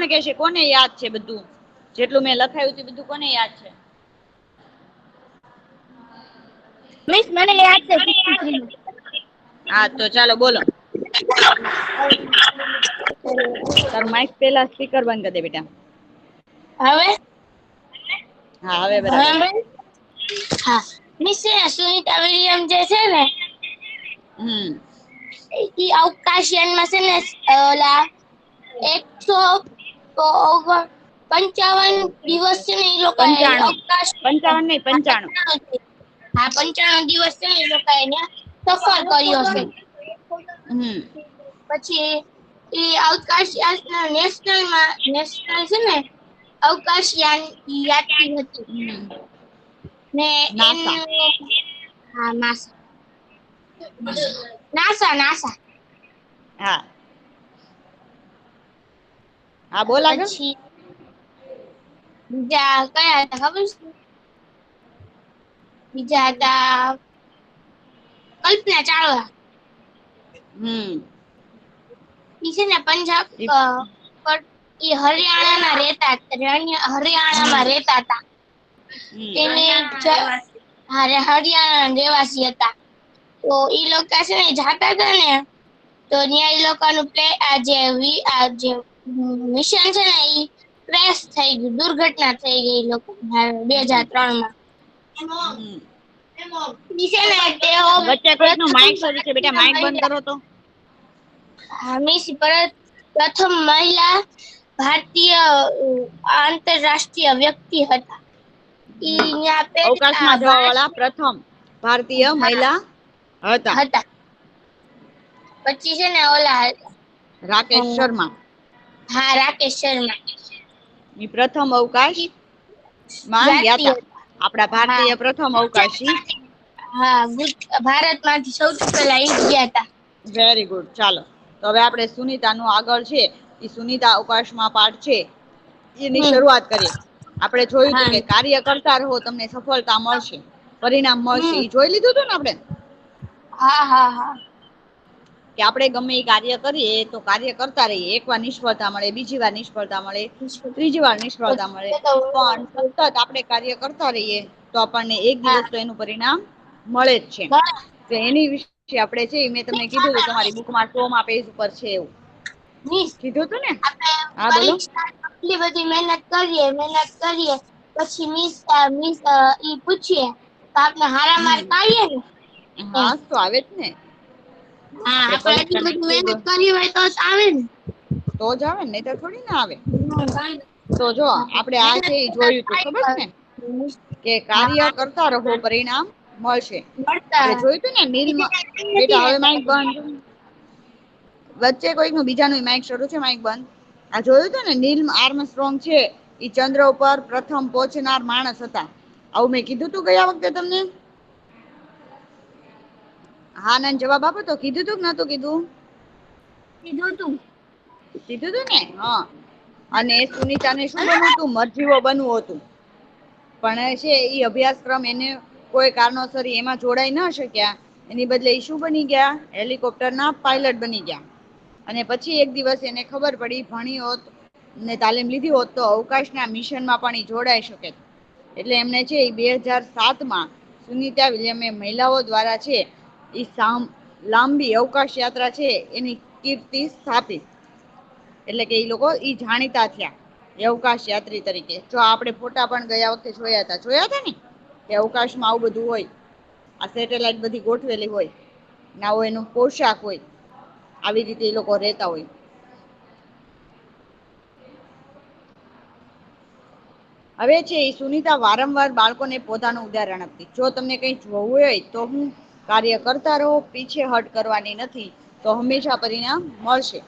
કોણ કહેશે? કોને યાદ છે બધું? જેટલું મેં લખાયું છે બધું કોને યાદ છે? મિસ મને યાદ છે 63. હા તો ચાલો બોલો. તાર માઇક પેલા સ્પીકર બંધ કરી દે બેટા. હવે હા હવે બરાબર. હવે હા મિસ સુનીતા વિલિયમ જે છે ને હમ ઈ અવકાશયાનમાં છે ને ઓલા 155 દિવસ છે ને એ લોકો 95 અવકાશ 55 નહીં 95. હા 95 દિવસ છે ને એ લોકો સફર કર્યો છે. હમ પછી એ અવકાશયાન નેશનલ છે ને અવકાશયાન યાત્રી હતી. હમ ને નાસા. એનું હા નાસા હા હા બોલ આગળ. પછી બીજા કયા હતા ખબર છે? બીજા હતા કલ્પના ચાવલા. હમ ઈ છે ને પંજાબ ઈ હરિયાણામાં રહેતા હતા. હમ એને હરિયાણા રહેવાસી હતા. તો ઈ લોકો છે ને જાતા હતા ને તો ત્યાં એ લોકોનું જે મિશન છે ને ઈ ક્રેશ થઈ ગયું, દુર્ઘટના થઈ ગઈ એ લોકો 2003 માં. હમ ઈ છે ને તેઓ વચ્ચે કોઈક નું માઇક શરૂ છે બેટા, માઇક બંધ કરો તો. પ્રથમ મહિલા ભારતીય આંતરરાષ્ટ્રીય વ્યક્તિ હતા. ઈ ન્યા અવકાશમાં જવા વાળા પ્રથમ ભારતીય મહિલા હતા. પછી છે ને ઓલા રાકેશ શર્મા. હા રાકેશ શર્મા. પ્રથમ અવકાશ ઈ માં જાતી ગ્યાતા. હતા. આપડા હા ભારતીય પ્રથમ અવકાશી. હા ભારત માંથી સૌથી પહેલા ઈ જ ગયા તા. વેરી ગુડ ચાલો. તો હવે આપણે સુનિતા નું આગળ છે એ સુનિતા અવકાશમાં પાઠ છે. એની હમ શરૂઆત કરીએ. આપણે જોયું તું હા કે કાર્ય કરતા રહો તમને સફળતા મળશે, પરિણામ મળશે. હમ એ જોઈ લીધું હતું ને આપણે? હા. કે આપણે ગમે એ કાર્ય કરીએ તો કાર્ય કરતા રહીએ. એક વાર નિષ્ફળતા મળે, બીજી વાર નિષ્ફળતા મળે, ત્રીજી વાર નિષ્ફળતા મળે, પણ સતત આપણે કાર્ય કરતા રહીએ તો આપણને એક હા દિવસ તો એનું પરિણામ મળે જ છે. તો એની વિશે આપણે છે મેં તમને કીધું હતું તમારી બુકમાં 100 પેજ ઉપર છે એવું. મિસ કીધું તું ને? આપણે હા બોલો. પરીક્ષા એટલી બધી મહેનત કરીએ પછી મિસ ઈ પૂછીએ તો આપને હારા માર્ક આવીએ ને એમ. હા તો આવે જ ને. હા આપણે એટલી પરીક્ષાને બધી ખૂબ મહેનત કરી હોય તો જ આવે ને. તો જ આવે ને, નહીંતર થોડી ના આવે. હા તો જો આપણે આ છે એ જોયું તું ખબર છે ને કે કાર્ય કરતા રહો પરિણામ મળશે. મળતા આપણે જોયું તું ને બેટા હવે માઇક બંધ. વચ્ચે કોઈક નું બીજાનું માઇક શરૂ છે, માઇક બંધ. આ જોયું હતું ને નીલ આર્મસ્ટ્રોંગ છે ઈ ચંદ્ર ઉપર પ્રથમ પહોંચનાર માણસ હતા. આવું મેં કીધું તું ગયા વખતે તમને? હા ના જવાબ આપો તો. કીધું તું કે નતું કીધું? કીધું તું. કીધું તું ને? હા. અને સુનિતા ને શું બનવું તું? મરજીવો બનવું હતું. પણ છે ઈ અભ્યાસક્રમ એને કોઈ કારણોસર એમાં જોડાઈ ન શક્યા. એની બદલે ઈ શું બની ગયા? હેલિકોપ્ટર ના પાયલટ બની ગયા. અને પછી એક દિવસ એને ખબર પડી ભણી હોત ને તાલીમ લીધી હોત તો અવકાશના મિશનમાં પણ ઈ જોડાઈ શકે. એટલે એમને છે 2007 માં સુનિતા વિલિયમે મહિલાઓ દ્વારા છે લાંબી અવકાશ યાત્રા છે એની કીર્તિ સ્થાપિત. એટલે કે ઈ લોકો ઈ જાણીતા થયા. અવકાશ યાત્રી તરીકે. જો આપણે ફોટા પણ ગયા વખતે જોયા હતા ને કે અવકાશમાં આવું બધું હોય. આ સેટેલાઈટ બધી ગોઠવેલી હોય. આવો એનો પોશાક હોય. આવી રીતે એ લોકો રેતા હોય. હવે છે એ સુનિતા વારંવાર બાળકોને પોતાનું ઉદાહરણ આપતી. જો તમને કઈ જોવું હોય તો હું કાર્ય કરતા રહો, પીછે હટ કરવાની નથી તો હંમેશા પરિણામ મળશે.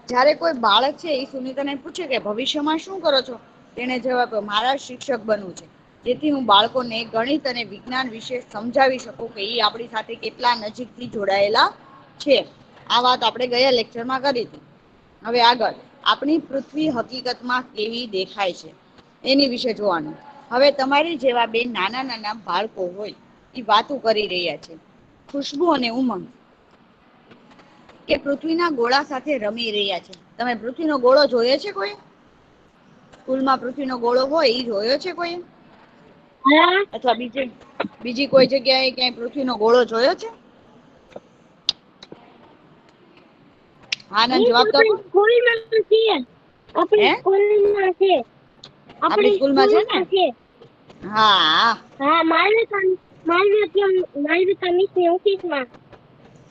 જયારે કોઈ બાળક છે એ સુનિતાને પૂછે કે ભવિષ્યમાં શું કરો છો? તેને જવાબ મારા શિક્ષક બનવું છે. જેથી હું બાળકોને ગણિત અને વિજ્ઞાન વિશે સમજાવી શકું કે એ આપણી સાથે કેટલા નજીક થી જોડાયેલા છે. આ વાત આપણે ગયા લેક્ચરમાં કરી હતી. હવે આગળ આપણી પૃથ્વી હકીકતમાં કેવી દેખાય છે એની વિશે જોવાનું. હવે તમારી જેવા બે નાના નાના બાળકો હોય એ વાતો કરી રહ્યા છે. ખુશબુ અને ઉમંગ કે પૃથ્વીના ગોળા સાથે રમી રહ્યા છે. તમે પૃથ્વીનો ગોળો જોયો છે કોઈ? સ્કૂલમાં પૃથ્વીનો ગોળો હોય એ જોયો છે કોઈ, હા અથવા બીજી કોઈ જગ્યાએ ક્યાંય પૃથ્વીનો ગોળો જોયો છે? હા ના મીન્સ જવાબ તો આપો. આપણી સ્કૂલમાં છે, હે આપણી સ્કૂલમાં છે, આપણી આપણી સ્કૂલમાં છે ને? સ્કૂલમાં છે. હા હા માલવિકા મિસની ઓફિસમાં.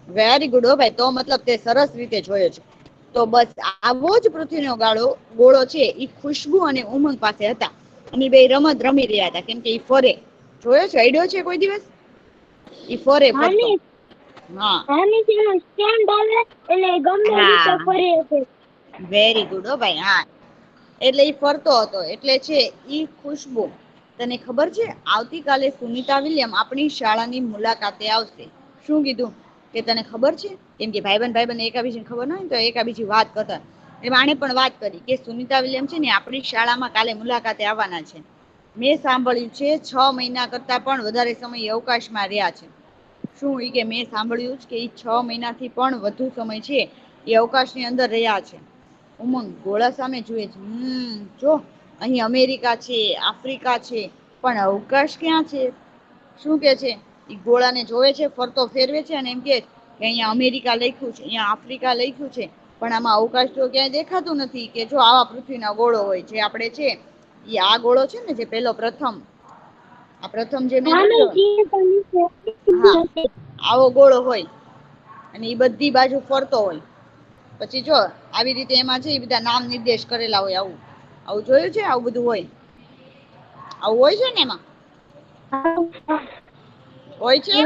વેરી ગુડ હો ભાઈ, તો મતલબ તે સરસ રીતે જોયો છે. તો બસ આવો જ પૃથ્વીનો ગોળો છે એ ખુશ્બુ અને ઉમંગ પાસે હતા. અને બે રમત રમી રહ્યા હતા, કેમ કે ઈ ફરે. જોયો છે, આઈડિયો છે કોઈ દિવસ? ઈ ફરે હા ફરતો. ને હા હા મિસ એનો સ્ટેન્ડ આવે એટલે ગમે રીતે હા ફરે છે. વેરી ગુડ હો ભાઈ. હા એટલે ઈ ફરતો હતો, એટલે છે ઈ ખુશ્બુ. તને ખબર છે આવતીકાલે સુનિતા વિલિયમ આપણી શાળાની મુલાકાતે આવશે. શું કીધું કે તને ખબર છે? કેમ કે ભાઈબંધ એકાબીજીને ખબર ન હોય ને તો એકાબીજી વાત કરતા. એમ આણે પણ વાત કરી કે સુનિતા વિલિયમ છે ને આપણી શાળામાં કાલે મુલાકાતે આવવાના છે. મેં સાંભળ્યું છે 6 મહિના કરતા પણ વધારે સમય અવકાશમાં રહ્યા છે. શું ઈ કે મેં સાંભળ્યું કે 6 મહિનાથી પણ વધુ સમય છે એ અવકાશની અંદર રહ્યા છે. ઉમંગ ગોળા સામે જુએ છે. જો અહીં અમેરિકા છે, આફ્રિકા છે, પણ અવકાશ ક્યાં છે? શું કે છે? ઈ ગોળાને જોવે છે, ફરતો ફેરવે છે અને એમ કે અહિયાં અમેરિકા લખ્યું છે, અહીંયા આફ્રિકા લખ્યું છે, પણ આમાં અવકાશ તો ક્યાંય દેખાતું નથી. કે જો આવા પૃથ્વીના ગોળો હોય જે આપડે છે ઈ આ ગોળો છે ને જે પેલો પ્રથમ આ પ્રથમ જે મેં હા જોયો મિસ એ તો મિસ હા આવો ગોળો હોય અને ઈ બધી બાજુ ફરતો હોય. પછી જો આવી રીતે એમાં છે એ બધા નામ નિર્દેશ કરેલા હોય. આવું જોયું છે? આવું બધું હોય, આવું હોય છે ને એમાં? હોય છે?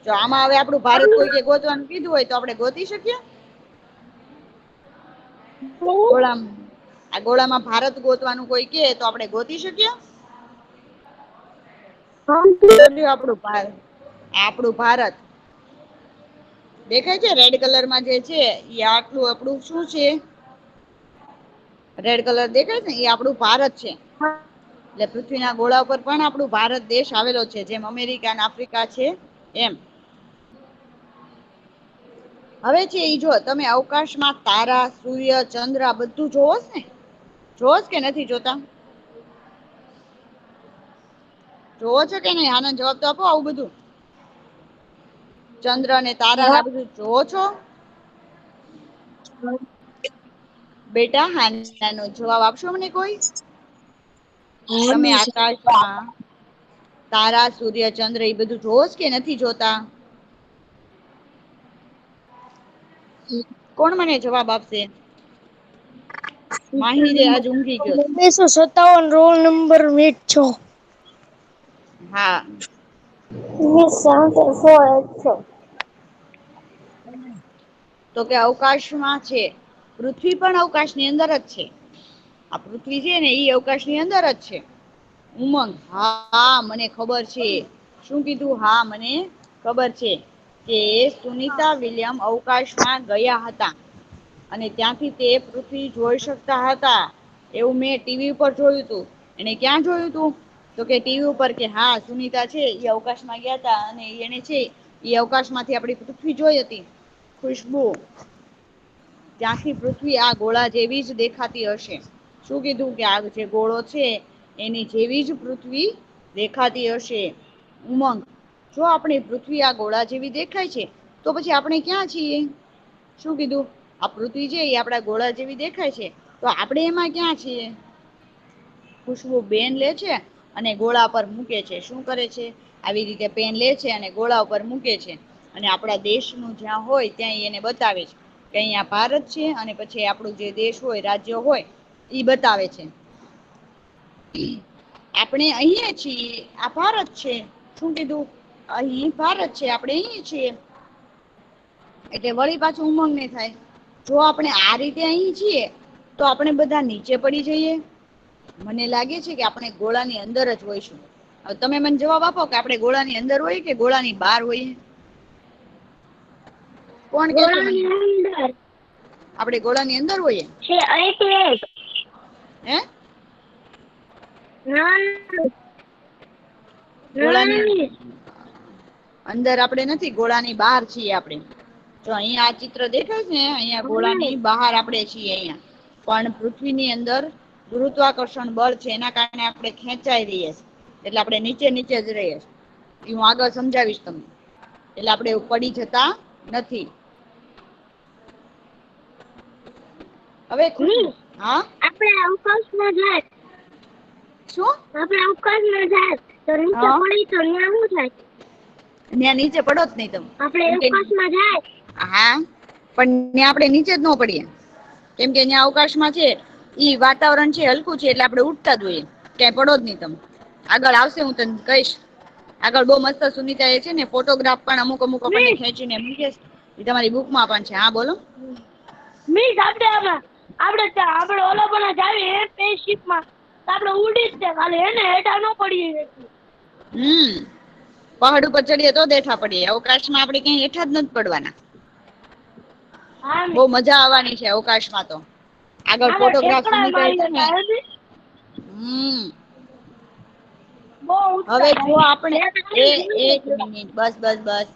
જો આમાં હવે આપડું ભારત કોઈ ગોતવાનું કીધું હોય તો આપડે ગોતી શકીએ? આ ગોળામાં ભારત ગોતવાનું કોઈ કે તો આપડે ગોતી શકીએ? જોયું આપણું ભારત દેખાય છે રેડ કલરમાં જે છે એ આટલું આપણું શું છે? રેડ કલર દેખાય છે ને એ આપણું ભારત છે. એટલે પૃથ્વીના ગોળા ઉપર પણ આપણું ભારત દેશ આવેલો છે. જેમ અમેરિકા અને આફ્રિકા છે એમ. હવે છે ઈ જો તમે અવકાશમાં તારા, સૂર્ય, ચંદ્ર બધું જોવોસ ને? જોવોસ કે નથી જોતા? જોવો છો કે નહી? આનો જવાબ તો આપો. આવું બધું ચંદ્ર અને તારા ને આ બધું જોવો છો? બેટા હા ના નો જવાબ આપશો મને કોઈ? તમે આકાશમાં તારા, સૂર્ય, ચંદ્ર એ બધું જોવોસ કે નથી જોતા? કોણ મને જવાબ આપશે? માહિરે આજ ઊંઘી ગયો છે. 257 રોલ નંબર 8 હા તો કે અવકાશમાં છે. પૃથ્વી પણ અવકાશની અંદર જ છે. આ પૃથ્વી છે ને ઈ અવકાશ ની અંદર જ છે. ઉમંગ હા મને ખબર છે. શું કીધું? હા મને ખબર છે કે સુનિતા વિલિયમ અવકાશમાં ગયા હતા અને ત્યાંથી તે પૃથ્વી જોઈ શકતા હતા. એવું મેં ટીવી ઉપર જોયું તું. એને ક્યાં જોયું તું? તો કે ટીવી ઉપર કે હા સુનિતા છે એ અવકાશમાં ગયા તા અને એને છે એ અવકાશ માંથી આપડી પૃથ્વી જોઈ હતી. ખુશ્બુ ત્યાંથી પૃથ્વી આ ગોળા જેવી જ દેખાતી હશે. શું કીધું કે આ જે ગોળો છે એની જેવી જ પૃથ્વી દેખાતી હશે. ઉમંગ જો આપણે પૃથ્વી આ ગોળા જેવી દેખાય છે તો પછી આપણે ક્યાં છીએ? શું કીધું? આ પૃથ્વી છે એ આપડા ગોળા જેવી દેખાય છે તો આપડે એમાં ક્યાં છીએ? ખુશબુ પેન લે છે અને ગોળા પર મૂકે છે. શું કરે છે? આવી રીતે પેન લે છે અને ગોળા ઉપર મૂકે છે અને આપણા દેશનું જ્યાં હોય ત્યાં એને બતાવે છે કે અહિયાં ભારત છે અને પછી આપણું જે દેશ હોય, રાજ્ય હોય ઈ બતાવે છે. આપણે અહિયાં છીએ. આ ભારત છે. શું કીધું? અહી ભારત છે. આપણે અહી છીએ. એટલે વળી પાછું ઉમંગ ને થાય જો આપણે આ રીતે અહી છીએ તો આપણે બધા નીચે પડી જઈએ. મને લાગે છે કે આપણે ગોળાની અંદર જ હોઈશું. હવે તમે મને જવાબ આપો કે આપણે ગોળાની અંદર હોય કે ગોળાની બહાર હોઈએ? કોણ કેશે મને? ગોળાની અંદર આપણે ગોળાની અંદર હોઈએ? છે એટલે હે? ના ગોળાની ના અંદર આપડે નથી ગોળાની બહાર છીએ આપણે. જો અહિયાં આ ચિત્ર દેખાય છે ને અહિયાં ગોળા ની બહાર આપડે છીએ અહિયાં. પણ પૃથ્વીની અંદર ગુરુત્વાકર્ષણ બળ છે, એના કારણે આપણે ખેંચાઈ રહીએ છીએ, એટલે આપણે નીચે નીચે જ રહીએ છીએ. હું આગળ સમજાવીશ તમને. એટલે આપણે પડી જતા નથી. હવે હા, આપણે અવકાશમાં જાય, શું આપણે અવકાશમાં જાય તો નીચે પડી તો ત્યાં શું થાય? ત્યાં નીચે પડો જ નહીં તમે. આપણે અવકાશમાં જાય, હા, પણ ત્યાં આપણે નીચે જ ન પડીએ, કેમ કે ત્યાં અવકાશમાં છે ઈ વાતાવરણ છે હલકું છે, એટલે આપણે ઉડતા જ હોઈએ, ક્યાંય પડો જ નહીં તમે. આગળ આવશે, હું તને કહીશ. આગળ બહુ મસ્ત સુનિતા એ છે ને ફોટોગ્રાફ પણ અમુક અમુક આપણને ખેંચીને મૂકે છે, એ તમારી બુકમાં પણ છે. હા બોલો. મિસ આપણે ઓલા પણ જાવી સ્પેસશિપમાં, આપણે ઉડી જ તે ખાલી એને હેઠા ન પડીએ. પહાડ ઉપર ચડીએ તો દેઠા પડીએ, અવકાશમાં આપણે ક્યાંય હેઠા જ નથી પડવાના. બહુ મજા આવવાની છે અવકાશમાં તો. આગળ ફોટોગ્રાફ સુનિતા છે ને. હવે જો આપણે એક મિનિટ, બસ બસ બસ.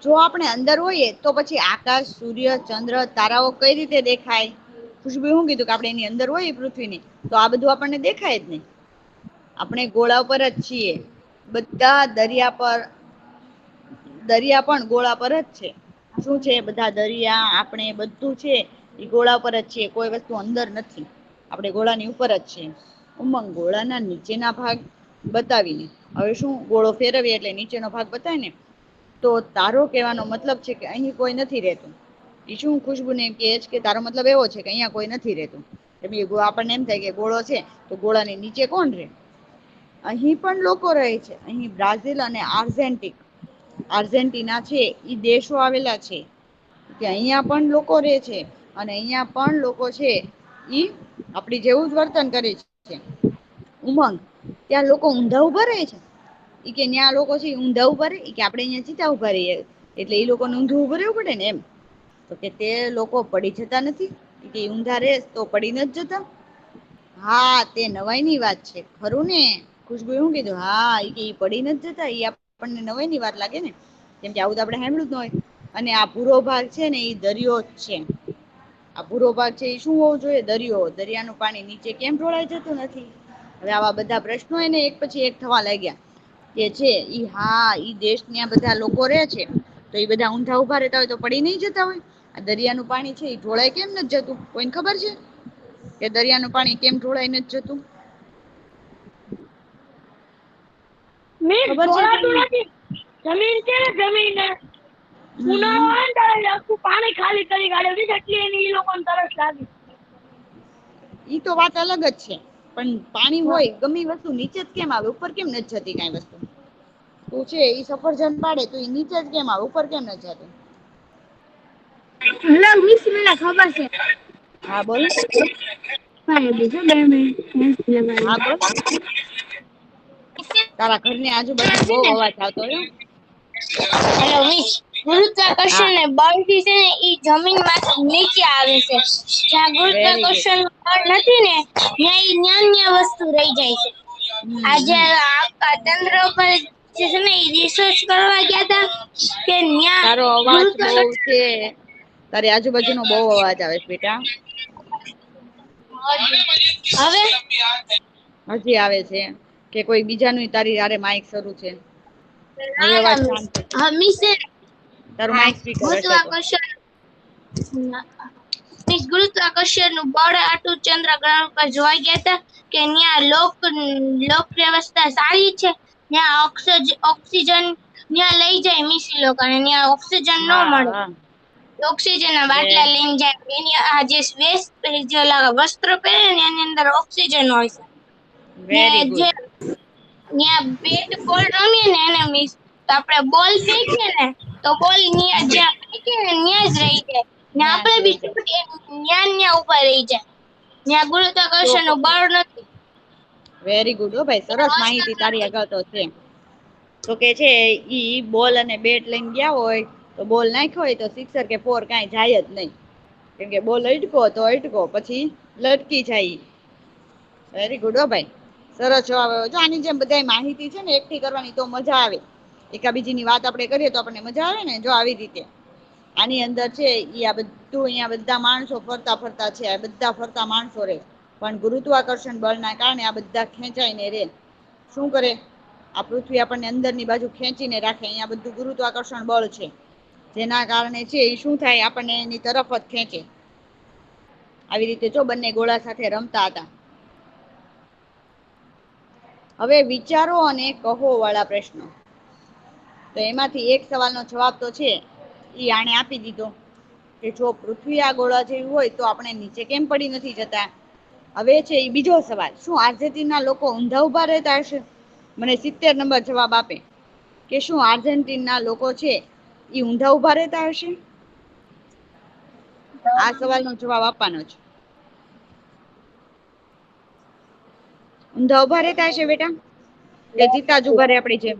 જો આપણે અંદર હોઈએ તો પછી આકાશ, સૂર્ય, ચંદ્ર, તારાઓ કઈ રીતે દેખાય? ખુશ્બુ શું કીધું કે આપણે એની અંદર હોય પૃથ્વીની, તો આ બધું આપણને દેખાય જ નહીં. આપણે ગોળા પર જ છીએ. બધા દરિયા પર, દરિયા પણ ગોળા પર જ છે. શું છે? બધા દરિયા, આપણે બધું છે એ ગોળા પર જ છે. કોઈ વસ્તુ અંદર નથી. આપણે ગોળાની ઉપર જ છે. ઉમંગ ગોળાના નીચેના ભાગ બતાવીને, હવે શું ગોળો ફેરવીએ એટલે નીચેનો ભાગ બતાય ને. તો તારો કહેવાનો મતલબ છે કે અહીં કોઈ નથી રહેતું. એ શું ખુશ્બુને એમ કહે છે કે તારો મતલબ એવો છે કે અહીંયા કોઈ નથી રહેતું. આપણને એમ થાય કે ગોળો છે તો ગોળાની નીચે કોણ રહે? અહીં પણ લોકો રહે છે. અહીં બ્રાઝિલ અને આર્જેન્ટિના છે ઈ દેશો આવેલા છે, કે અહિયાં પણ લોકો રે છે, અને અહિયાં પણ લોકો છે ઈ આપડી જેવું જ વર્તન કરે છે. ઉમંગ ત્યાં લોકો ઊંધા ઉભા રહે છે. ઈ કે ત્યાં લોકો છે ઊંધા ઉભા રે, કે આપડે અહિયાં સીધા ઉભા રહીએ, એટલે ઈ લોકોને ઊંધું ઉભું રહેવું પડે ને એમ. તો કે તે લોકો પડી જતા નથી, કે ઊંધા રે તો પડી નથી જતા? હા, તે નવાઈ ની વાત છે, ખરું ને? ખુશબુ શું કીધું? હા, કે પડી નથી જતા, એ આપણને નવાઈ ની વાત લાગે ને, કેમ કે આવું તો આપડે સાંભળ્યું જ ન હોય. અને આ ભૂરો ભાગ છે ને એ દરિયો જ છે. આ ભૂરો ભાગ છે એ શું હોવું જોઈએ? દરિયો. દરિયાનું પાણી નીચે કેમ ઢોળાઈ જતું નથી? હવે આવા બધા પ્રશ્નો એને એક પછી એક થવા લાગ્યા. કે છે ઈ, હા, ઈ દેશ ત્યાં બધા લોકો રે છે, તો એ બધા ઊંધા ઉભા રહેતા હોય તો પડી નઈ જતા હોય? આ દરિયાનું પાણી છે એ ઢોળાય કેમ નથી જતું? કોઈને ખબર છે કે દરિયાનું પાણી કેમ ઢોળાય નથી જતું? ખબર છે ઢોળાતું તમને? નથી. જમીન છે ને, જમીન હમ ઉનાળો આવે ને ત્યારે આખું પાણી ખાલી કરી કાઢે છે, એટલી એની ઈ લોકોને તરસ લાગે. ઈ તો વાત અલગ જ છે, પણ પાણી હોય ગમે વસ્તુ નીચે જ કેમ આવે? ઉપર કેમ નથી જતી કઈ વસ્તુ? તું છે ઈ સફરજન પાડે તો એ નીચે જ કેમ આવે? ઉપર કેમ નથી જતું? હલો મિસ, મને ખબર છે. હા બોલ. હા બીજું 2 મિનિટ હા બોલ. તારા ઘરની આજુબાજુ બહુ અવાજ આવતો હોય હો. હેલો મિસ, હા, ગુરુત્વાકર્ષણ ને બળથી છે ને ઈ જમીન માંથી નીચે આવે છે. જ્યાં વેરી ગુડ. ગુરુત્વાકર્ષણ બળ નથી ને ન્યા વસ્તુ રહી જાય છે. આજે હમ. આ ચંદ્ર ઉપર જે છે ને ઈ રિસર્ચ કરવા ગયા તા કે ન્યા તારો અવાજ બહુ ગુરુત્વાકર્ષણ છે. તારી આજુબાજુનો બહુ અવાજ આવે છે બેટા. હવે? હજી આવે છે, કે કોઈ બીજાનું તારી હારે માઇક શરૂ છે? હવે ના ના અવાજ મિસ, શાંત થશે. હા મિસ તારું હા માઇક સ્પીકર હશે તો. ગુરુત્વાકર્ષણ ગુરુત્વાકર્ષણ નું બળ આટું ચંદ્ર ગ્રહણ પર જોવા ગયા તા કે ન્યા લોક વ્યવસ્થા સારી છે. ત્યાં ઓક્સિજન ત્યાં લઈ જાય મિસ ઈ લોકોને, ત્યાં ઓક્સિજન ન હા મળે. હા. ઓક્સિજન ના વે બાટલા લઈને જાય. એની આ જે વસ્ત્ર પહેરે ને એની અંદર ઓક્સિજન હોય છે. ને વેરી જે ગુડ. ત્યાં બેટ બોલ રમીએ ને એને મિસ, તો આપડે બોલ ફેંકીએ ને તો બોલ જ્યાં ફેંકીએ ને ન્યા જ રહી જાય. ને ન્યા આપડે જોઈ જાય. બી ન્યા ઉભા રહી જાય. ત્યાં ગુરુત્વાકર્ષણ નું બળ નથી. વેરી ગુડ હો ભાઈ, સરસ ત્યાં માહિતી વરસાદ તારી નથી. આગળ તો છે. તો કે છે ઈ બોલ અને બેટ લઈને ગયા હોય તો બોલ નાખ્યો હોય તો સિક્સર કે ફોર કાંઈ જાય જ નહીં. કેમકે બોલ અટકો તો અટકો, પછી લટકી જાય. વેરી ગુડ હો ભાઈ. સરસ જો આની જેમ બધા માહિતી છે ને એકઠી કરવાની તો મજા આવે. એકાબીજીની વાત આપણે કરીએ તો આપણને મજા આવે ને, જો આવી રીતે. આની અંદર છે ઈ આ બધું અહીંયા બધા માણસો ફરતા ફરતા છે, આ બધા ફરતા માણસો રહે, પણ ગુરુત્વાકર્ષણ બળના કારણે આ બધા ખેંચાઈને રહે. શું કરે? આ પૃથ્વી આપણને અંદરની બાજુ ખેંચીને રાખે. અહીંયા બધું ગુરુત્વાકર્ષણ બળ છે, જેના કારણે છે એ શું થાય, આપણને એની તરફ જ ખેંચે. આવી રીતે જો બંને ગોળા સાથે રમતા હતા. હવે વિચારો અને કહો વાળા પ્રશ્નો. તો એમાંથી એક સવાલનો જવાબ તો છે એ આણે આપી દીધો કે જો પૃથ્વી આ ગોળા જેવી હોય તો આપણે નીચે કેમ પડી નથી જતા. હવે છે એ બીજો સવાલ, શું આર્જેન્ટિના લોકો ઊંધા ઉભા રહેતા હશે? મને 70 નંબર જવાબ આપે કે શું આર્જેન્ટિના લોકો છે એ ઊંધા ઉભા રહેતા હશે? આ સવાલનો જવાબ આપવાનો છે. ઊંધા ઉભા રહેતા હશે બેટા, કે સીધા જ ઉભા રહે આપણી જેમ?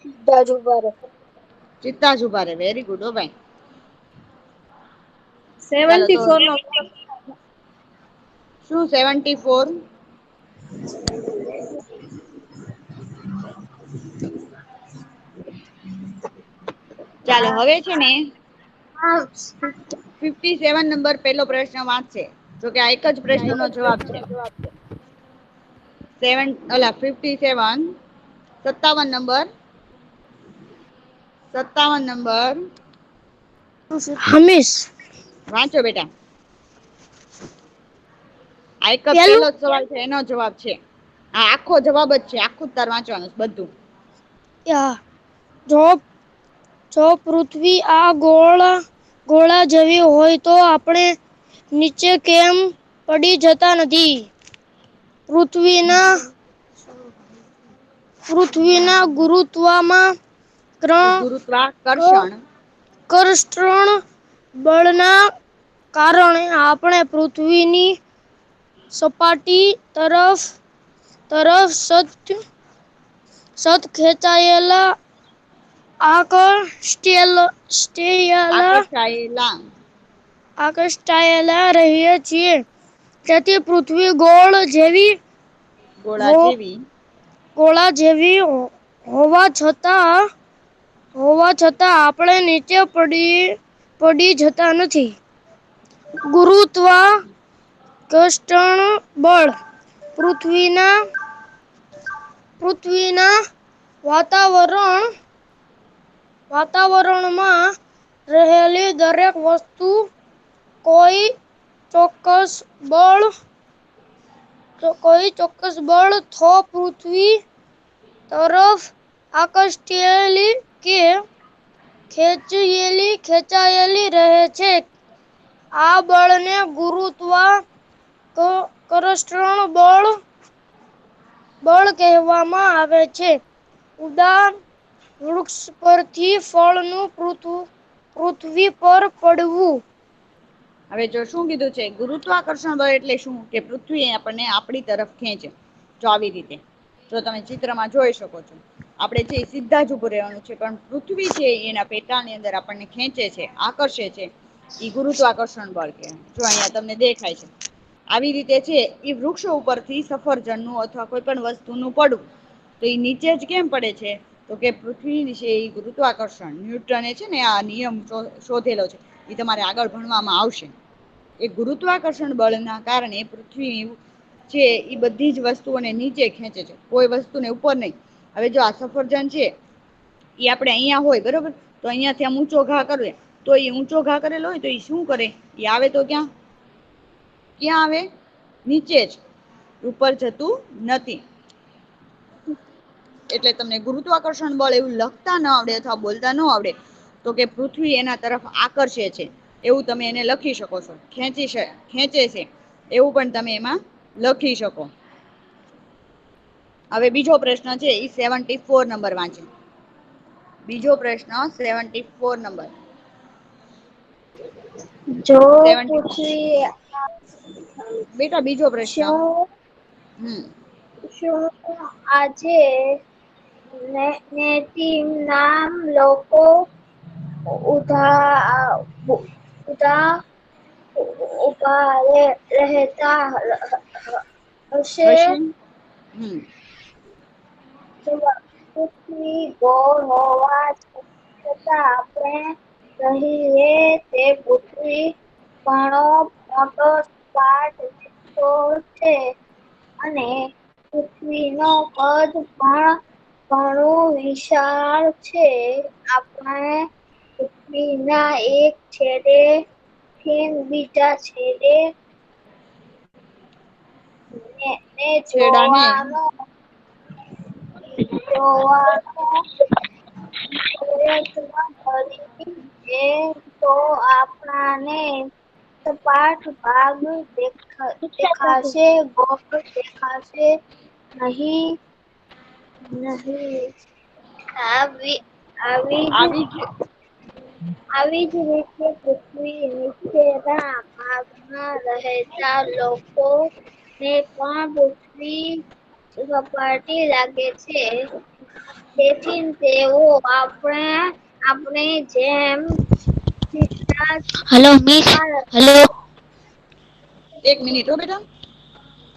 સીધા જ ઉભા રહે. સીધા જ ઉભા રહે. વેરી ગુડ હો ભાઈ. ચાલો તો 74 નો શું 74? ચાલો હવે છે ને 57 નંબર પહેલો પ્રશ્ન વાંચશે. જો કે આ એક જ પ્રશ્નનો જવાબ છે. 57 નંબર 57 નંબર હમીશ વાંચો બેટા. આ એક જ પેલું પહેલો જ સવાલ છે, એનો જવાબ છે. આ આખો જવાબ જ છે, આખું જ તાર વાંચવાનું છે બધું. જો પૃથ્વી આ ગોળા જેવી હોય તો આપણે નીચે કેમ પડી જતા નથી? પૃથ્વીના ગુરુત્વાકર્ષણ કર્ષણ બળના કારણે આપણે પૃથ્વીની સપાટી તરફ સતત ખેંચાયેલા આકર્ષાયેલા રહીએ છીએ. તેથી પૃથ્વી ગોળા જેવી હોવા છતાં આપણે નીચે પડી જતા નથી. ગુરુત્વાકર્ષણ બળ પૃથ્વીના વાતાવરણમાં રહેલી દરેક વસ્તુ કોઈ ચોક્કસ બળ પૃથ્વી તરફ આકર્ષેલી કે ખેંચાયેલી રહે છે. આ બળને ગુરુત્વાકર્ષણ બળ કહેવામાં આવે છે. વૃક્ષ પરથી ફળનું પૃથ્વી પર પડવું. હવે જો શું કીધું છે, ગુરુત્વાકર્ષણ બળ એટલે શું કે પૃથ્વી આપણને આપણી તરફ ખેંચે. જો આવી રીતે જો તમે ચિત્રમાં જોઈ શકો છો, આપણે છે સીધા જ ઉભું રહેવાનું છે, પણ પૃથ્વી છે એના પેટાળની અંદર આપણને ખેંચે છે, આકર્ષે છે. ઈ ગુરુત્વાકર્ષણ બળ કહેવાય. જો અહીંયા તમને દેખાય છે. આવી રીતે છે એ વૃક્ષો ઉપરથી સફરજનનું અથવા કોઈ પણ વસ્તુનું પડવું તો એ નીચે જ કેમ પડે છે? તો કે પૃથ્વી છે એ ગુરુત્વાકર્ષણ ન્યૂટને છે ને આ નિયમ શોધેલો છે. એ તમારે આગળ ભણવામાં આવશે. એ ગુરુત્વાકર્ષણ બળના કારણે પૃથ્વી છે એ બધી જ વસ્તુઓને નીચે ખેંચે છે, કોઈ વસ્તુને ઉપર નહીં. હવે જો આ સફરજન છે એ આપણે અહીંયા હોય બરોબર, તો અહિયાંથી આમ ઊંચો ઘા કરીએ તો એ ઊંચો ઘા કરેલો હોય તો એ શું કરે? એ આવે તો ક્યાં આવે? નીચે જ, ઉપર જતું નથી. એટલે તમને ગુરુત્વાકર્ષણ બળ એવું લખતા ન આવડે અથવા બોલતા ન આવડે તો કે પૃથ્વી એના તરફ આકર્ષે છે એવું તમે એને લખી શકો છો. ખેંચે છે એવું પણ તમે એમાં લખી શકો. હવે બીજો પ્રશ્ન છે એ 74 નંબર વાંચે. બીજો પ્રશ્ન 74 નંબર. જો 70 પૃથ્વી બેટા બીજો પ્રશ્ન. શું આજે નામ લોકો ઉભા રહેતા હશે? પૃથ્વી ગોળ હોવા છતાં આપણે રહી છે તે પૃથ્વી ઘણો મોટો સપાટ વિશ્વ છે અને પૃથ્વીનો કદ પણ ઘણું વિશાળ છે. આપણે પૃથ્વીના એક છેડે થી બીજા છેડે ને છેડાને જોવાનો પ્રયત્ન કરીએ તો આપણાને સપાટ ભાગ દેખાશે, ગોળ દેખાશે નહીં. આવી જ રીતે પૃથ્વી નીચેના ભાગમાં રહેતા લોકો ને પણ પૃથ્વી સપાટી લાગે છે. તેથી તેઓ આપણે જેમ હલો મિસ, હલો 1 મિનિટ હો બેટા.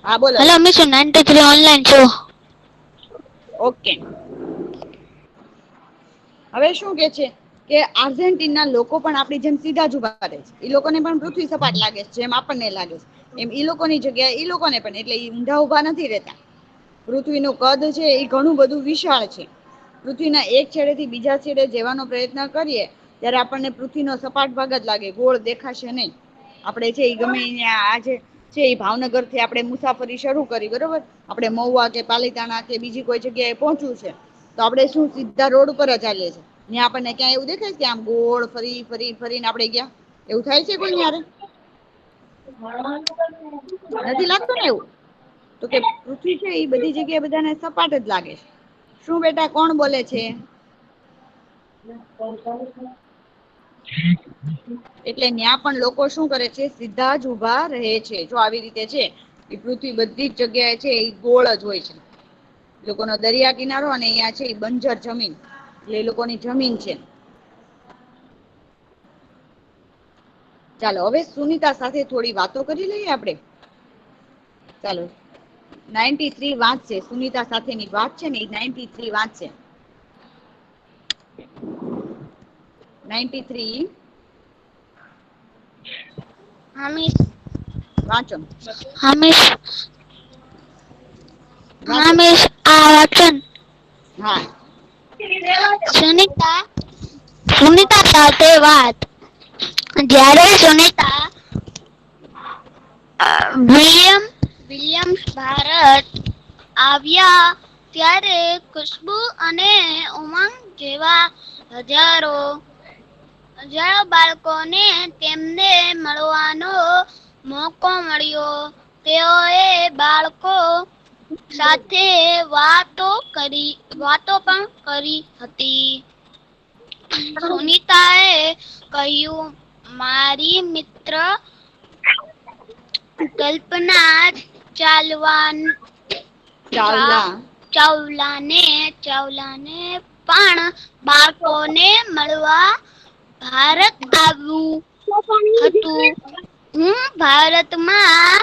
હા બોલો હલો મિસ, હું 93 ઓનલાઈન છું. ઓકે. હવે શું કે છે કે આર્જેન્ટિના લોકો પણ આપણી જેમ સીધા જ ઉભા રહે છે. એ લોકોને પણ પૃથ્વી સપાટ લાગે છે જેમ આપણને લાગે છે. એમ ઈ લોકોની જગ્યા ઈ લોકોને પણ, એટલે ઊંધા ઉભા નથી રહેતા. પૃથ્વીનું કદ છે એ ઘણું બધું વિશાળ છે. પૃથ્વીના એક છેડે થી બીજા છેડે જવાનો પ્રયત્ન કરીએ ત્યારે આપણને પૃથ્વીનો સપાટ ભાગ જ લાગે, ગોળ દેખાશે નહીં. આપડે છે એ ગમે આજે છે એ ભાવનગર થી આપણે મુસાફરી શરૂ કરી, બરોબર. આપણે મહુવા કે પાલીતાણા કે બીજી કોઈ જગ્યાએ પહોંચવું છે તો આપડે શું સીધા રોડ ઉપર જ ચાલીએ છીએ. ત્યાં આપણને ક્યાં એવું દેખાય કે આમ ગોળ ફરી ફરી ફરીને આપડે ગયા એવું થાય છે કોઈ યારે? નથી લાગતું ને એવું? તો કે પૃથ્વી છે એ બધી જગ્યાએ બધાને સપાટ જ લાગે છે. શું બેટા કોણ બોલે છે? એટલે ત્યાં પણ લોકો શું કરે છે, સીધા જ ઉભા રહે છે. જો આવી રીતે છે એ પૃથ્વી બધી જ જગ્યાએ છે એ ગોળ જ હોય છે. લોકોનો દરિયા કિનારો અને અહિયાં છે એ બંજર જમીન, એટલે એ લોકોની જમીન છે. ચાલો હવે સુનિતા સાથે થોડી વાતો કરી લઈએ આપડે. ચાલો. 93 વાંચશે, સુનિતા સાથેની વાત છે ને એ 93 વાંચશે. 93 હા મિસ. વાંચો. હા મિસ. હા વાંચો મિસ, આ વચન હા. સુનિતા સુનિતા સાથે વાત. જ્યારે સુનિતા વિલિયમ્સ ભારત આવ્યા ત્યારે ખુશબુ અને ઉમંગ જેવા હજારો બાળકોને તેમને મળવાનો મોકો મળ્યો. તેઓએ બાળકો સાથે વાતો પણ કરી હતી. સુનીતાએ કહ્યું, મારી મિત્ર કલ્પના ચાવલા ચાવલાને પણ બાળકોને મળવા ભારત આવ્યું હતું. હું ભારતમાં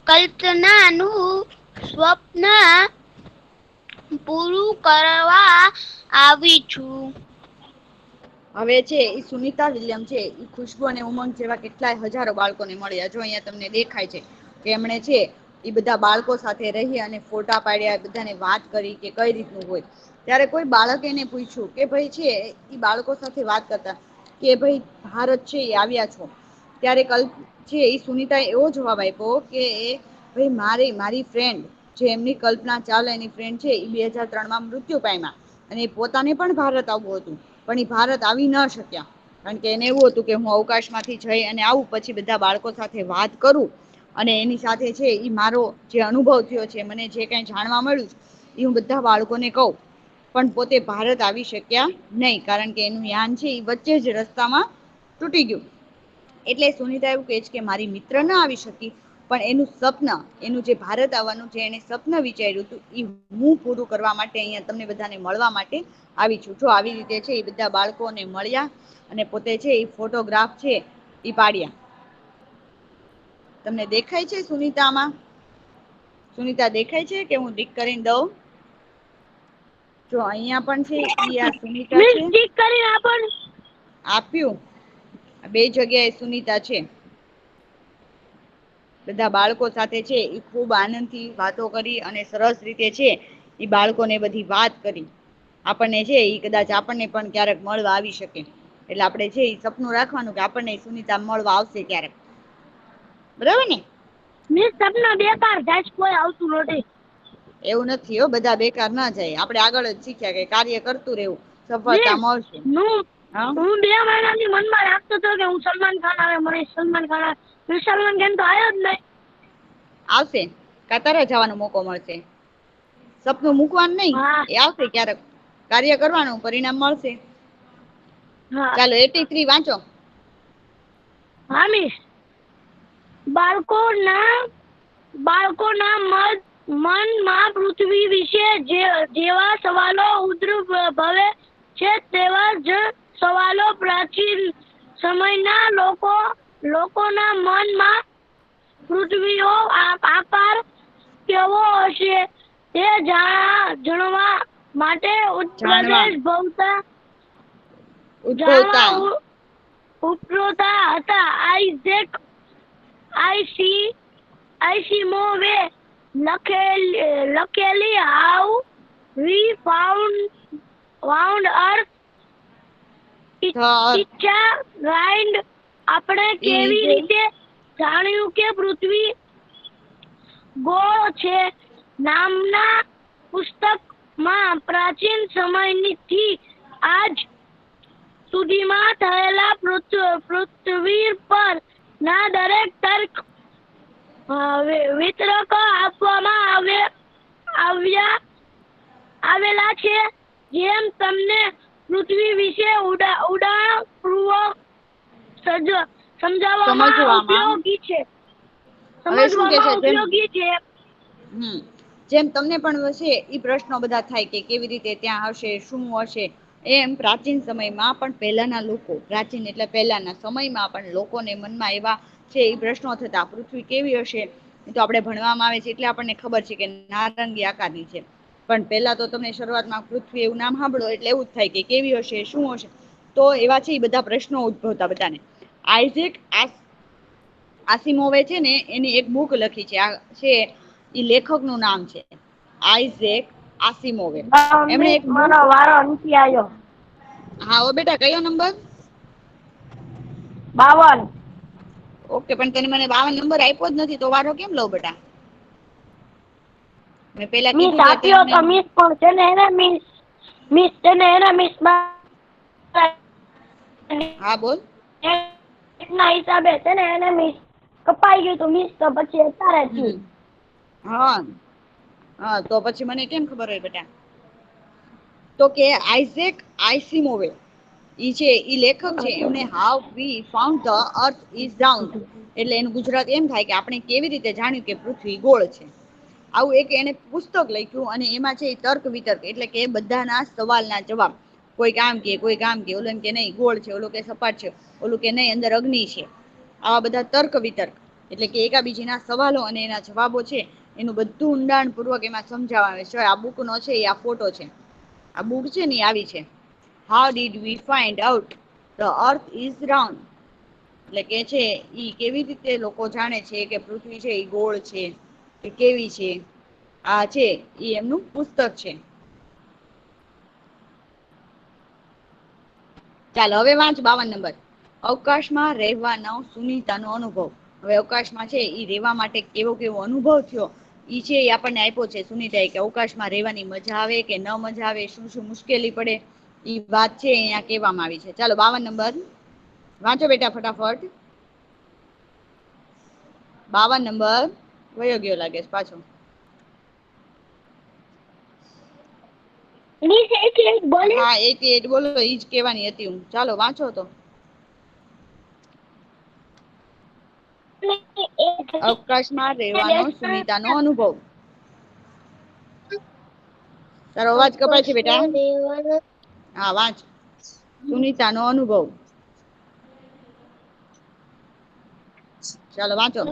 કલ્પનાનું સ્વપ્ન પૂરું કરવા આવી છું. હવે છે એ સુનિતા વિલિયમ છે એ ખુશ્બુ અને ઉમંગ જેવા કેટલાય હજારો બાળકોને મળ્યા. જો અહીંયા તમને દેખાય છે કે એમણે છે એ બધા બાળકો સાથે રહી અને ફોટા પાડ્યા, બધાને વાત કરી કે કઈ રીતનું હોય. ત્યારે કોઈ બાળક એને પૂછ્યું કે ભાઈ છે એ બાળકો સાથે વાત કરતા કે ભાઈ ભારત છે એ આવ્યા છો ત્યારે છે એ સુનિતા એવો જવાબ આપ્યો કે મારી ફ્રેન્ડ જે એમની કલ્પના ચાવલા એની ફ્રેન્ડ છે એ 2003 માં મૃત્યુ પામ્યા અને પોતાને પણ ભારત આવવું હતું પણ એ ભારત આવી ન શક્યા. કારણ કે એને એવું હતું કે હું અવકાશ માંથી જઈ અને આવું પછી બધા બાળકો સાથે વાત કરું અને એની સાથે છે એ મારો જે અનુભવ થયો છે, મને જે કઈ જાણવા મળ્યું એ હું બધા બાળકોને કહું. પણ પોતે ભારત આવી શક્યા નહીં કારણ કે એનું યાન છે એ વચ્ચે જ રસ્તામાં તૂટી ગયું. એટલે સુનિતા એવું કે છે કે મારી મિત્ર ના આવી શકી પણ એનું જે ભારત આવવાનું જે એને સ્વપ્ન વિચાર્યું હતું એ હું પૂરું કરવા માટે અહીંયા તમને બધાને મળવા માટે આવી છું. જો આવી રીતે છે એ બધા બાળકોને મળ્યા અને પોતે છે એ ફોટોગ્રાફ છે એ પાડ્યા. તમને દેખાય છે સુનિતામાં? સુનિતા દેખાય છે કે હું ટીક કરીને દઉં? જો અહિયાં પણ છે ઈ આ સુનિતા મિસ છે. ઠીક કરીને આપો ને. આપ્યું. બે જગ્યાએ સુનીતા છે. બધા બાળકો સાથે છે એ ખૂબ આનંદથી વાતો કરી અને સરસ રીતે છે એ બાળકોને બધી વાત કરી. આપણને છે એ કદાચ આપણને પણ ક્યારેક મળવા આવી શકે, એટલે આપણે છે એ સપનું રાખવાનું કે આપણને સુનીતા મળવા આવશે ક્યારેક. બરાબર ને? મિસ સપના બેકાર જાય, કોઈ આવતું નથી. એવું નથી હો, બધા બેકાર ના જાય. આપણે આગળ જ શીખ્યા કે કાર્ય કરતું રહેવું, સફળતા મિસ મળશે. હા હું 2 મહિનાથી મનમાં રાખતો હતો કે હું સલમાન ખાન આવે, મને સલમાન ખાન આવે. સલમાન ખાન તો આવ્યો જ નહીં. આવશે, તારે જવાનો મોકો મળશે. સપનું મૂકવાનું નહીં, હા એ આવશે ક્યારેક. કાર્ય કરવાનું, પરિણામ મળશે. હા ચાલો 83 વાંચો. હા મિસ. બાળકોના મનમાં પૃથ્વી વિશે જેવા સવાલો ઉદ્ભવે છે તેવા જ સવાલો પ્રાચીન સમયના લોકોના મનમાં પૃથ્વીનો આકાર કેવો હશે તે જાણવા માટે જાણવા ઉદ્ભવતા ઉપરોતા હતા. આઈસીમોવે લખેલી હાઉ વી ફાઉન્ડ અર્થ ઈચ્છા ગાઈડ આપણે કેવી રીતે જાણ્યું કે પૃથ્વી ગોળ છે નામના પુસ્તકમાં પ્રાચીન સમયથી આજ સુધીમાં થયેલા પૃથ્વી પર ના દરેક તર્ક વિતરક આપવામાં આવેલા છે. જેમ તમને પૃથ્વી વિશે ઊંડાણપૂર્વક સમજાવવામાં ઉપયોગી છે. હવે શું કે છે, જેમ તમને પણ હશે એ પ્રશ્નો બધા થાય કે કેવી રીતે ત્યાં હશે, શું હશે, એમ પ્રાચીન સમયમાં પણ પહેલાના લોકો, પ્રાચીન એટલે પહેલાના સમયમાં પણ લોકોને મનમાં એવા છે એ પ્રશ્નો થતા પૃથ્વી કેવી હશે. તો આપણે ભણવામાં આવે છે એટલે આપણને ખબર છે કે નારંગી આકારની છે. પણ પેલા તો તમને શરૂઆતમાં પૃથ્વી એવું નામ સાંભળો એટલે એવું જ થાય કે કેવી હશે, શું હશે. તો એવા છે એ બધા પ્રશ્નો ઉદ્ભવતા બધાને. આઇઝેક આસિમોવે છે ને એની એક બુક લખી છે. આ છે એ લેખક નું નામ છે આઇઝેક આસિમોવે. એમણે એક બુક. મારો વારો નથી આવ્યો. હા ઓ બેટા, કયો નંબર? 52. ઓકે, પણ તને મને 52 નંબર આપ્યો જ નથી તો વારો કેમ લઉં બેટા? મેં પેલા મિસ કીધું તે આપ્યો મને. તો મિસ પણ છે ને મિસ હા બોલ. ના હિસાબે છે ને એને મિસ કપાઈ ગયું તું મિસ, તો પછી અત્યારે થયું. હા હા, તો પછી મને કેમ ખબર હોય બેટા? તો કે આઇઝેક આઇસિમોવે ઈ છે, ઈ લેખક છે. એમને how we found the earth is round, એટલે એનું ગુજરાત એમ થાય કે આપણે કેવી રીતે જાણ્યું કે પૃથ્વી ગોળ છે. આવું એક એને પુસ્તક લખ્યું અને એમાં છે તર્ક વિતર્ક, એટલે કે બધાના સવાલના જવાબ. કોઈ આમ કે, કોઈ આમ કે, ઓલો કે નહીં ગોળ છે, ઓલો કે સપાટ છે, ઓલું કે નહીં અંદર અગ્નિ છે. આવા બધા તર્ક વિતર્ક, એટલે કે એકાબીજીના સવાલો અને એના જવાબો છે એનું બધું ઊંડાણ પૂર્વક એમાં સમજાવવા આવે છે. આ બુક નો છે એ આ ફોટો છે. આ બુક છે ને આવી છે. How did we find out the earth is round, એટલે કે છે ઈ કેવી રીતે લોકો જાણે છે કે પૃથ્વી છે એ ગોળ છે કે કેવી છે. આ છે એ એમનું પુસ્તક છે. ચાલો હવે વાંચ 52 નંબર. અવકાશમાં રહેવાનો સુનીતાનો અનુભવ. હવે અવકાશમાં છે એ રહેવા માટે કેવો કેવો અનુભવ થયો ઈ છે એ આપણને આપ્યો છે સુનીતાએ, કે અવકાશમાં રહેવાની મજા આવે કે ન મજા આવે, શું શું મુશ્કેલી પડે, ઈ વાત છે અહીંયા કહેવામાં આવી છે. ચાલો 52 નંબર વાંચો બેટા ફટાફટ. 52 નંબર વયો ગયો લાગે છે પાછો. મિસ એક બોલે. હા 88 બોલો, ઈ જ કહેવાની હતી હું. ચાલો વાંચો તો. અવકાશમાં રહેવાનો સુનીતાનો અનુભવ. તારો અવાજ કપાય છે બેટા. હા વાંચ. સુનીતાનો અનુભવ. ચાલો વાંચો.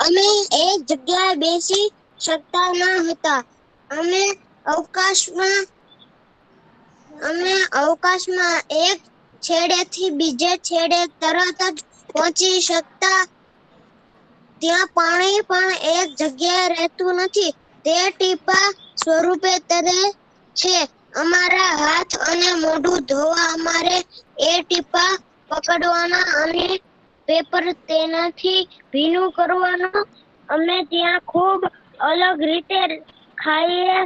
અમે એક જગ્યાએ બેસી શકતા ન હતા. અમે અવકાશમાં અમે અવકાશમાં એક છેડેથી બીજે છેડે તરત જ પહોંચી શકતા. ત્યાં પાણી પણ એક જગ્યાએ રહેતું નથી. તે ટીપા સ્વરૂપે તરે છે. અમારા હાથ અને મોઢું ધોવા અમારે એ ટીપા પકડવાના અને પેપર તેનાથી ભીનું કરવાનો. અમે ત્યાં ખૂબ અલગ રીતે ખાઈએ.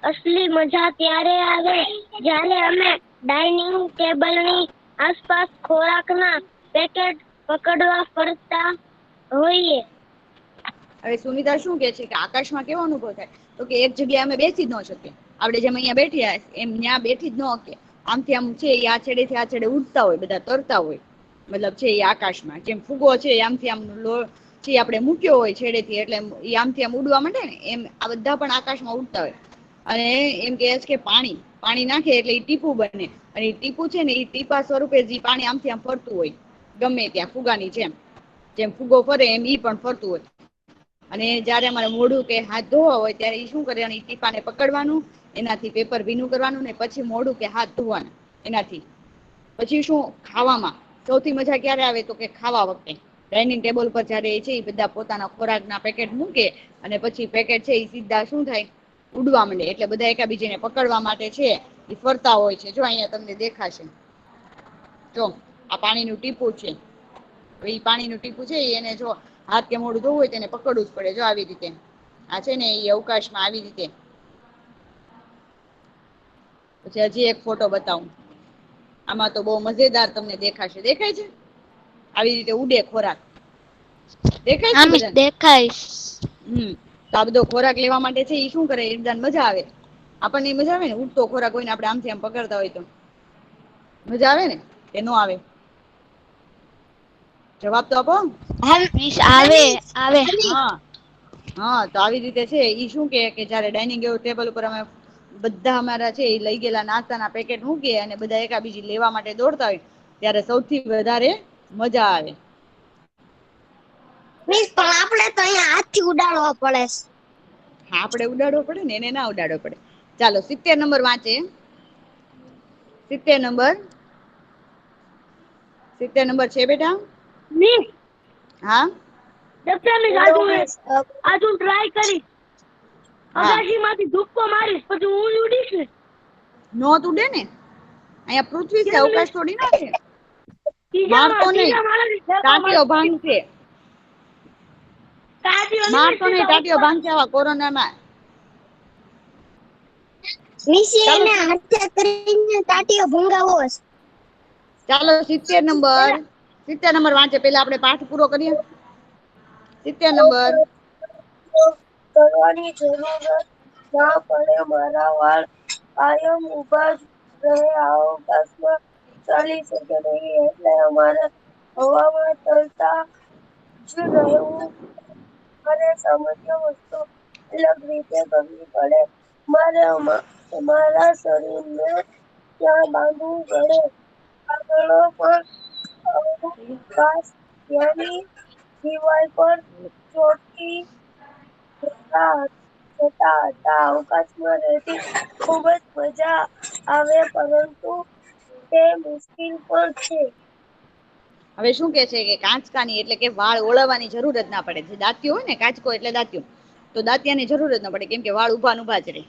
અસલી મજા ત્યારે આવે જ્યારે અમે ડાઇનિંગ ટેબલની આસપાસ ખોરાકના પેકેટ પકડવા ફરતા હોઈએ. હવે સુનિતા શું કે છે કે આકાશમાં કેવો અનુભવ થાય? તો કે એક જગ્યાએ અમે બેસી જ ન શકીએ. આપણે જેમ અહીંયા બેઠ્યા એમ ત્યાં બેઠી જ ન શકીએ. આમથી આમ છે એ આ છેડેથી આ છેડે ઉડતા હોય, બધા તરતા હોય. મતલબ છે એ આકાશમાં જેમ ફુગો છે આમથી આમ જે આપણે મૂક્યો હોય છેડેથી, એટલે એ આમથી આમ ઉડવા માંડે ને એમ આ બધા પણ આકાશમાં ઉડતા હોય. અને એમ કે છે કે પાણી નાખે એટલે એ ટીપું બને. અને એ ટીપું છે ને એ ટીપા સ્વરૂપે જે પાણી આમથી આમ ફરતું હોય ગમે ત્યાં ફુગાની જેમ ફુગો ફરે એમ ઈ પણ ફરતું હોય. અને જયારે અમારે મોઢું કે હાથ ધોવા હોય ત્યારે એ શું કરે, ટીપાને પકડવાનું, એનાથી પેપર ભીનું કરવાનું ને પછી મોઢું કે હાથ ધોવાના એનાથી. પછી શું ખાવામાં સૌથી મજા ક્યારે આવે તો કે ખાવા વખતે ડાઇનિંગ ટેબલ પર જયારે છે એ બધા પોતાના ખોરાકના પેકેટ મૂકે અને પછી પેકેટ છે એ સીધા શું થાય ઉડવા માંડે. એટલે બધા એકાબીજાને પકડવા માટે છે એ ફરતા હોય છે. જો અહીંયા તમને દેખાશે, જો આ પાણીનું ટીપું છે. એ પાણીનું ટીપું છે એને જો હાથ કે મોઢું ધોવું હોય તેને પકડવું જ પડે. જો આવી રીતે આ છે ને એ અવકાશમાં આવી રીતે. પછી હજી એક ફોટો બતાવું. આમાં તો બહુ મજેદાર તમને દેખાશે. દેખાય છે? આવી રીતે ઉડે ખોરાક. દેખાય છે બધાને? દેખાય. તો આ બધો ખોરાક લેવા માટે છે એ શું કરે, એકદમ મજા આવે. આપણને મજા આવે ને ઉડતો ખોરાક હોઈને આપણે આમથી આમ પકડતા હોય તો મજા આવે ને કે ન આવે? જવાબ તો આપો. આવે. હા તો આવી રીતે છે ઈ શું કે જયારે ડાઇનિંગ ટેબલ ઉપર અમે બધા અમારા છે એ લઈ ગયેલા નાસ્તાના પેકેટ મૂકીએ અને બધા એકાબીજી લેવા માટે દોડતા હોય ત્યારે સૌથી વધારે મજા આવે. પણ આપણે તો અહીંયા હાથથી ઉડાડવા પડે. હા, આપણે ઉડાડવો પડે ને, એને ના ઉડાડવો પડે. ચાલો 70 નંબર વાંચે. 70 નંબર 70 નંબર છે બેટા? હા આજુ ટ્રાય કરી અગાશીમાંથી ધુક્કો મારીશ પછી હું ઉડીશ ને. નો ઉડે ને, અહીંયા પૃથ્વી છે, અવકાશ થોડી ના છે. મારતો નહીં, ત્રીજા માળેથી ફેંકવા ટાંટીઓ ભાંગશે. મારતો નહીં, ટાંટીઓ ઉપર ભાંગશે આવા કોરોનામાં. નીચે ચાલો એને હાથે કરીને તાટીઓ ભંગાવો છે. ચાલો 70 નંબર વાંચે. પેલા આપણે પાઠ પૂરો કરીએ. 70 નંબર કરવાની જરૂર ના પડે. મારા વાળ કાયમ ઊભા જ રહે. અવકાશમાં ચાલી શકે નહીં એટલે અમારે હવામાં તરતા જ રહેવું. મારે સામાન્ય વસ્તુ અલગ રીતે કરવી પડે. મારે અમારા શરીરને ત્યાં બાંધવું પડે. આગળ પણ અવકાશ ત્યાંની દિવાલ પર ચોટી જતા હતા. અવકાશમાં રહેતી ખૂબ જ મજા આવે પરંતુ તે મુશ્કેલ પણ છે. હવે શું કે છે કે કાંચકાની એટલે કે વાળ ઓળવવાની જરૂર જ ના પડે. જે દાંતિયો હોય ને, કાચકો એટલે દાંતિયો, તો દાંતિયાની જરૂર જ ના પડે કેમ કે વાળ ઉભા ને ઉભા જ રહે.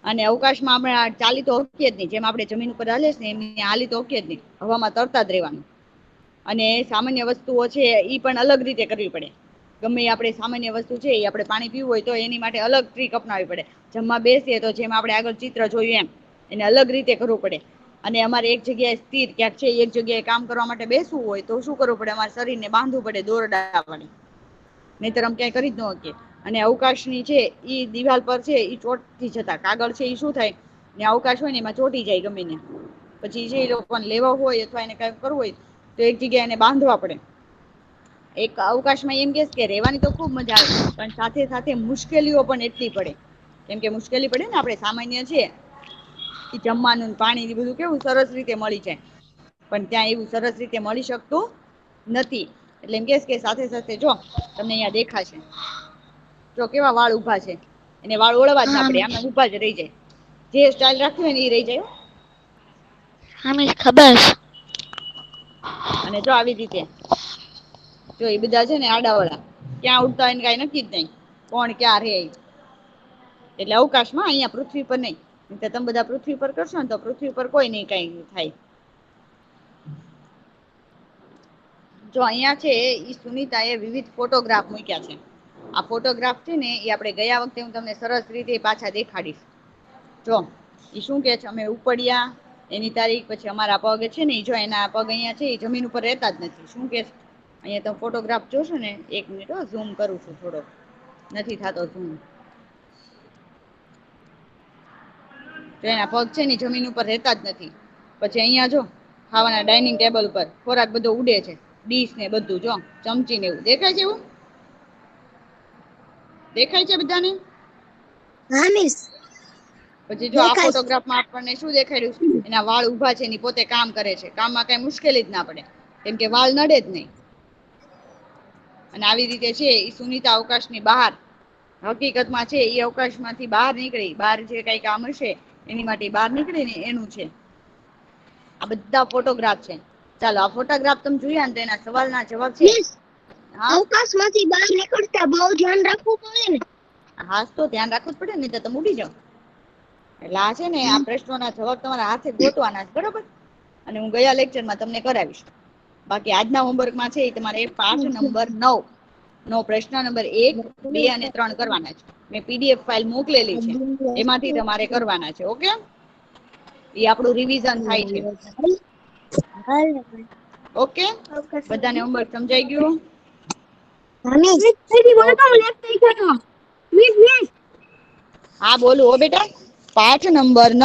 અને અવકાશમાં આપણે ચાલી તો હકીએ જ નહીં. જેમ આપણે જમીન ઉપર હાલે ને એમ હાલી તો હકીએ જ નહીં. હવામાં તરતા જ રહેવાનું. અને સામાન્ય વસ્તુઓ છે ઈ પણ અલગ રીતે કરવી પડે. ગમે આપણે સામાન્ય વસ્તુ છે એ આપણે પાણી પીવું હોય તો એની માટે અલગ ટ્રીક અપનાવવી પડે. જમવા બેસીએ તો જેમ આપણે આગળ ચિત્ર જોયું એમ એને અલગ રીતે કરવું પડે. અને અમારે એક જગ્યાએ સ્થિર ક્યાંક છે એક જગ્યાએ કામ કરવા માટે બેસવું હોય તો શું કરવું પડે, અમારે શરીરને બાંધવું પડે દોરડા વડે. નહીંતર અમે ક્યાંય કરી જ ન શકીએ. અને અવકાશની છે ઈ દિવાલ પર છે ઈ ચોટથી જતા કાગળ છે એ શું થાય ને અવકાશ હોય ને એમાં ચોટી જાય ગમે ને. પછી જે લોકોને લેવા હોય અથવા એને કઈ કરવું હોય તો એક જગ્યાએ એને બાંધવા પડે. એક અવકાશમાં એમ કે કે રેવાની તો ખુબ મજા આવે પણ સાથે સાથે મુશ્કેલીઓ પણ એટલી પડે. કેમ કે મુશ્કેલી પડે ને, આપણે સામાન્ય છે જમવાનું, પાણી બધું કેવું સરસ રીતે મળી જાય. પણ ત્યાં એવું સરસ રીતે મળી શકતું નથી. એટલે એમ કે સાથે સાથે જો તમને અહિયાં દેખાશે જો કેવા વાળ ઉભા છે. એને વાળ ઓળવા જ ના પડે, આમ ઉભા જ રહી જાય. જે સ્ટાઇલ રાખવી હોય ને એ રહી જાય હો. હા મિસ ખબર છે. અને જો આવી રીતે જો એ બધા છે ને આડાવાળા ક્યાં ઉડતા હોય ને કઈ નક્કી જ નહીં કોણ ક્યાં રે. એટલે અવકાશમાં અહીંયા પૃથ્વી પર નહીં. તમે બધા પૃથ્વી પર કરશો ને તો પૃથ્વી પર કોઈ નઈ કઈ થાય. જો અહિયાં છે ઈ સુનિતા એ વિવિધ ફોટોગ્રાફ મૂક્યા છે. આ ફોટોગ્રાફ છે ને એ આપણે ગયા વખતે હું તમને સરસ રીતે પાછા દેખાડીશ. જો એ શું કે છે અમે ઉપડ્યા એની તારીખ પછી અમારા પગ છે ને જો એના પગ અહીંયા છે એ જમીન ઉપર રહેતા જ નથી. શું કે અહિયાં તમે ફોટોગ્રાફ જોશો ને 1 મિનિટ ઝૂમ કરું છું થોડો નથી થતો ઝૂમ. તો એના પગ છે ને જમીન ઉપર રહેતા જ નથી. પછી અહિયાં જો ખાવાના ડાઇનિંગ ટેબલ પર ખોરાક બધો ઉડે છે. ડીશ ને બધું જો ચમચી ને એવું દેખાય છે એવું દેખાય છે બધાને. હા મિસ. પછી જો આ ફોટોગ્રાફમાં આપણને શું દેખાડ્યું એના વાળ ઉભા છે એની પોતે કામ કરે છે. કામમાં કઈ મુશ્કેલી જ ના પડે કેમ કે વાળ નડે જ નહીં. અને આવી રીતે છે એ સુનિતા અવકાશની બહાર હકીકતમાં છે એ અવકાશમાંથી બહાર નીકળી બહાર જે કઈ કામ હશે એની માટે બહાર નીકળી ને એનું છે. આ બધા ફોટોગ્રાફ છે. ચાલો આ ફોટોગ્રાફ તમે જોયા ને તો એના સવાલના જવાબ છે. હા અવકાશમાંથી બહાર નીકળતા બહુ ધ્યાન રાખવું પડે ને. હા તો ધ્યાન રાખવું જ પડે ને તો તમે ઉડી જાઓ. એટલે આ છે ને આ પ્રશ્નોના જવાબ તમારા હાથે ગોતવાના છે બરોબર. અને હું ગયા લેક્ચરમાં તમને કરાવીશ. બાકી આજના હોમવર્કમાં છે એ તમારે પાઠ નંબર 9 નો પ્રશ્ન નંબર 1, 2 અને 3 કરવાના છે. મેં PDF ફાઇલ મોકલેલી છે એમાંથી તમારે કરવાના છે. ઓકે એ આપણું રિવિઝન થાય છે. ઓકે બધાને હોમવર્ક સમજાઈ ગયું. હા બોલું હો બેટા પાઠ નંબર 9